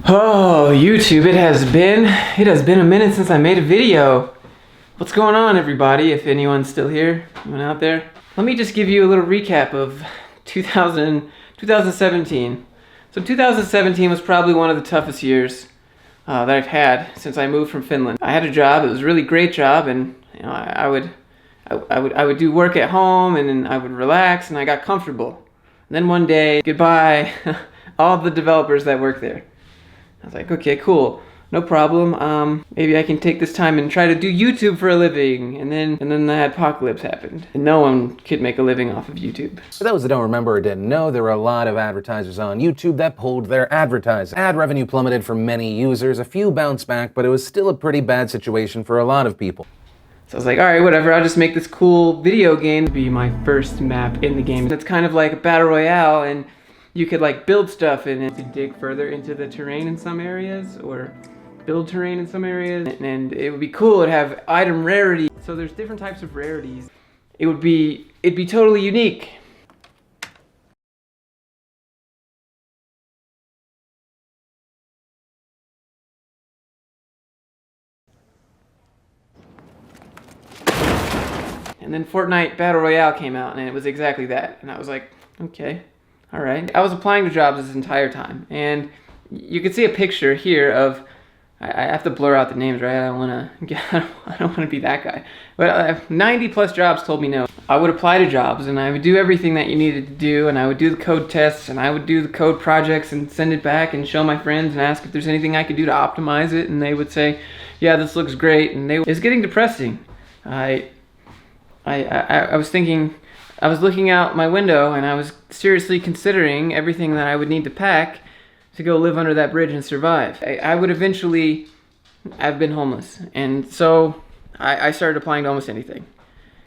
Oh, YouTube, it has been a minute since I made a video. What's going on, everybody? If anyone's still here, anyone out there? Let me just give you a little recap of 2017. So 2017 was probably one of the toughest years that I've had since I moved from Finland. I had a job, it was a really great job, and I would do work at home, and then I would relax, and I got comfortable. And then one day, goodbye, all the developers that work there. I was like, okay, cool, no problem. Maybe I can take this time and try to do YouTube for a living. And then the apocalypse happened, and no one could make a living off of YouTube. For those that don't remember or didn't know, there were a lot of advertisers on YouTube that pulled their advertising. Ad revenue plummeted for many users. A few bounced back, but it was still a pretty bad situation for a lot of people. So I was like, all right, whatever, I'll just make this cool video game to be my first map in the game. It's kind of like a battle royale, and you could like build stuff in it to dig further into the terrain in some areas, or build terrain in some areas, and it would be cool. It'd have item rarity. So there's different types of rarities. It'd be totally unique. And then Fortnite Battle Royale came out, and it was exactly that. And I was like, okay, all right. I was applying to jobs this entire time, and you can see a picture here of, I have to blur out the names, right? I don't want to be that guy. But 90 plus jobs told me no. I would apply to jobs, and I would do everything that you needed to do, and I would do the code tests, and I would do the code projects and send it back and show my friends and ask if there's anything I could do to optimize it, and they would say, yeah, this looks great. And it's getting depressing. I was thinking, I was looking out my window, and I was seriously considering everything that I would need to pack to go live under that bridge and survive. I would eventually have been homeless. And so I started applying to almost anything.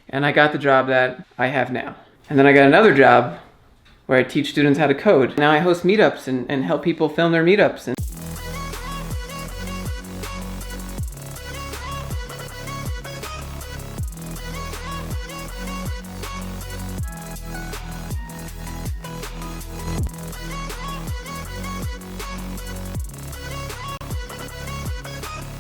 And I got the job that I have now. And then I got another job where I teach students how to code. Now I host meetups and help people film their meetups.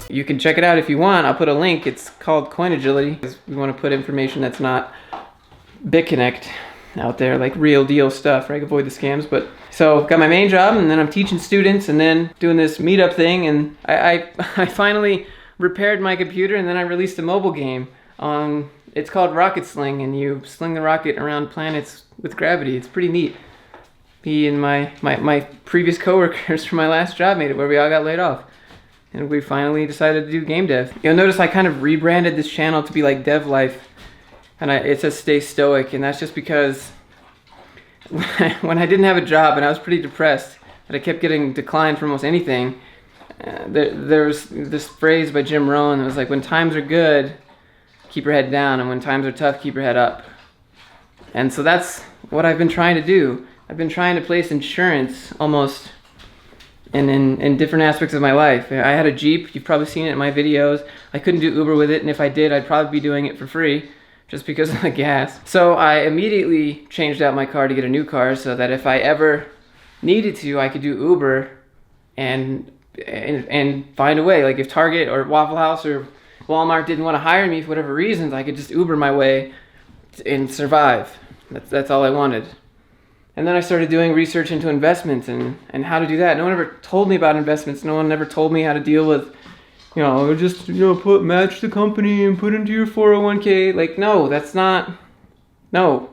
You can check it out if you want. I'll put a link. It's called Coin Agility. We want to put information that's not BitConnect out there, like real deal stuff, right? Avoid the scams. But so got my main job, and then I'm teaching students, and then doing this meetup thing, and I finally repaired my computer, and then I released a mobile game. It's called Rocket Sling, and you sling the rocket around planets with gravity. It's pretty neat. Me and my previous coworkers from my last job made it, where we all got laid off. And we finally decided to do game dev. You'll notice I kind of rebranded this channel to be like Dev Life. And it says Stay Stoic. And that's just because when I didn't have a job and I was pretty depressed, that I kept getting declined for almost anything, there was this phrase by Jim Rohn that was like, when times are good, keep your head down. And when times are tough, keep your head up. And so that's what I've been trying to do. I've been trying to place insurance almost in different aspects of my life. I had a Jeep, you've probably seen it in my videos. I couldn't do Uber with it, and if I did, I'd probably be doing it for free, just because of the gas. So I immediately changed out my car to get a new car, so that if I ever needed to, I could do Uber and find a way. Like if Target or Waffle House or Walmart didn't want to hire me for whatever reasons, I could just Uber my way and survive. That's all I wanted. And then I started doing research into investments and how to do that. No one ever told me about investments. No one ever told me how to deal with, just match the company and put into your 401k. Like, no, that's not, no.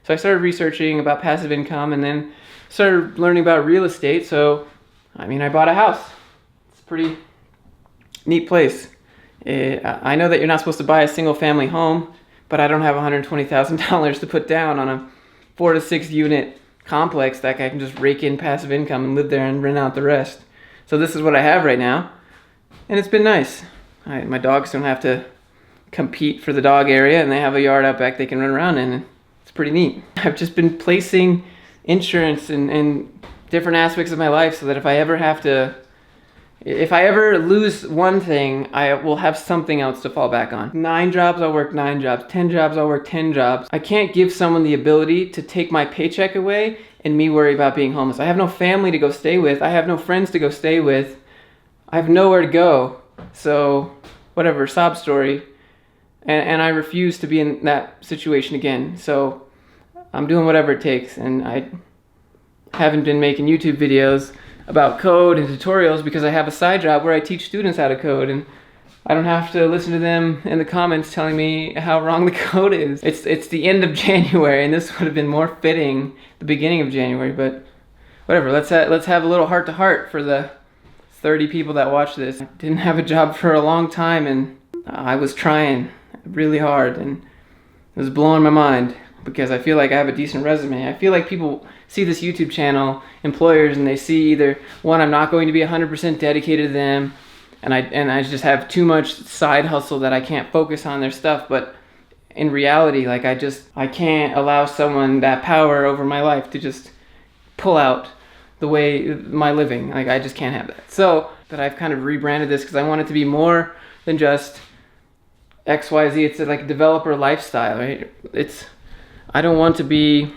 So I started researching about passive income, and then started learning about real estate. So, I bought a house. It's a pretty neat place. I know that you're not supposed to buy a single family home, but I don't have $120,000 to put down on a 4 to 6 unit complex that I can just rake in passive income and live there and rent out the rest. So this is what I have right now, and it's been nice. My dogs don't have to compete for the dog area, and they have a yard out back they can run around in, and it's pretty neat. I've just been placing insurance in different aspects of my life, so that if I ever have to If I ever lose one thing, I will have something else to fall back on. 9 jobs, I'll work 9 jobs. 10 jobs, I'll work 10 jobs. I can't give someone the ability to take my paycheck away and me worry about being homeless. I have no family to go stay with. I have no friends to go stay with. I have nowhere to go. So, whatever, sob story. And I refuse to be in that situation again. So, I'm doing whatever it takes. And I haven't been making YouTube videos about code and tutorials because I have a side job where I teach students how to code, and I don't have to listen to them in the comments telling me how wrong the code is. It's the end of January, and this would have been more fitting the beginning of January, but whatever. Let's have a little heart-to-heart for the 30 people that watch this. I didn't have a job for a long time, and I was trying really hard, and it was blowing my mind because I feel like I have a decent resume. I feel like people see this YouTube channel, employers, and they see either, one, I'm not going to be 100% dedicated to them, and I just have too much side hustle that I can't focus on their stuff, but in reality, like I can't allow someone that power over my life to just pull out the way my living. Like, I just can't have that. So, that I've kind of rebranded this because I want it to be more than just XYZ. It's like a developer lifestyle, right? I don't want to be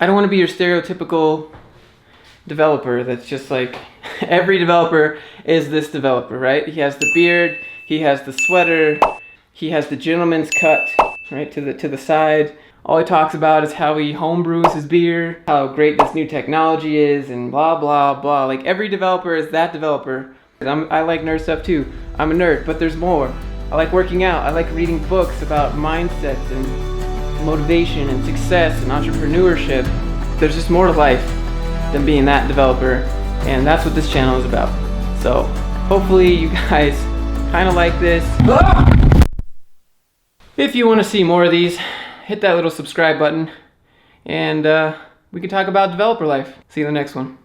your stereotypical developer that's just like, every developer is this developer, right? He has the beard, he has the sweater, he has the gentleman's cut, right, to the side. All he talks about is how he homebrews his beer, how great this new technology is, and blah, blah, blah. Like, every developer is that developer. I like nerd stuff too. I'm a nerd, but there's more. I like working out. I like reading books about mindsets and motivation and success and entrepreneurship. There's just more to life than being that developer, and that's what this channel is about. So hopefully you guys kind of like this. If you want to see more of these, hit that little subscribe button, and we can talk about developer life. See you in the next one.